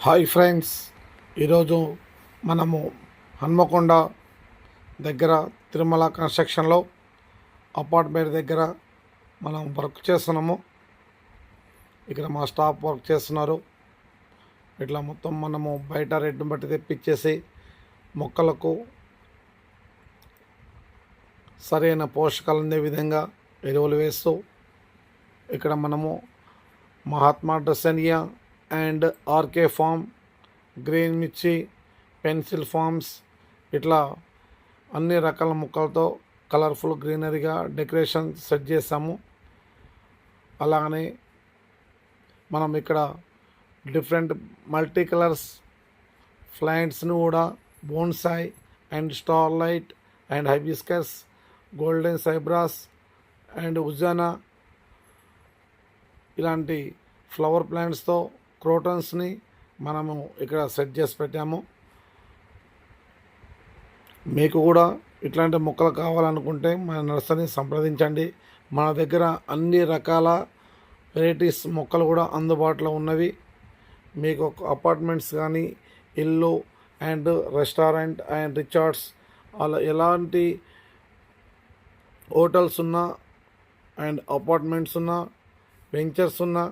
Hi friends, ఈరోజు మనము హన్మకొండ దగ్గర తిరుమల కన్స్ట్రక్షన్లో అపార్ట్మెంట్ దగ్గర మనం వర్క్ చేస్తున్నాము. ఇక్కడ మా స్టాఫ్ వర్క్ చేస్తున్నారు. ఇట్లా మొత్తం మనము బయట రేట్ను బట్టి తెప్పించేసి మొక్కలకు సరైన పోషకాలు అందే విధంగా ఎరువులు వేస్తూ ఇక్కడ మనము మహాత్మా డ్రెస్సనియా అండ్ ఆర్కే ఫామ్, గ్రీన్ మిర్చి, పెన్సిల్ ఫార్మ్స్ ఇట్లా అన్ని రకాల మొక్కలతో కలర్ఫుల్ గ్రీనరీగా డెకరేషన్ సెట్ చేసాము. అలాగనే మనం ఇక్కడ డిఫరెంట్ మల్టీ కలర్స్ ప్లాంట్స్ని కూడా bonsai and starlight and hibiscus, golden సైబ్రాస్ అండ్ ఉజానా ఇలాంటి ఫ్లవర్ ప్లాంట్స్తో క్రోటన్స్ని మనము ఇక్కడ సెట్ చేసి పెట్టాము. మీకు కూడా ఇట్లాంటి మొక్కలు కావాలనుకుంటే మన నర్సరీని సంప్రదించండి. మన దగ్గర అన్ని రకాల వెరైటీస్ మొక్కలు కూడా అందుబాటులో ఉన్నవి. మీకు అపార్ట్మెంట్స్ కానీ, ఇల్లు అండ్ రెస్టారెంట్ అండ్ రిసార్ట్స్ అలా ఎలాంటి హోటల్స్ ఉన్నా అండ్ అపార్ట్మెంట్స్ ఉన్నా, వెంచర్స్ ఉన్నా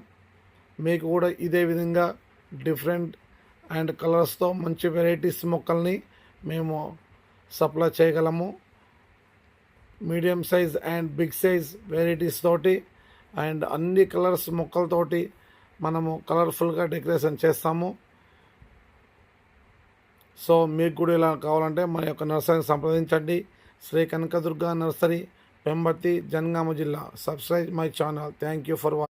మీకు కూడా ఇదే విధంగా డిఫరెంట్ అండ్ కలర్స్తో మంచి వెరైటీస్ మొక్కల్ని మేము సప్లై చేయగలము. Medium size and big size varieties తోటి అండ్ అన్ని కలర్స్ మొక్కలతోటి మనము కలర్ఫుల్గా డెకరేషన్ చేస్తాము. సో మీకు కూడా ఇలా కావాలంటే మన యొక్క నర్సరీని సంప్రదించండి. శ్రీ కనకదుర్గ నర్సరీ, పెంబర్తి, జనగామ జిల్లా. Subscribe my channel. Thank you for watching.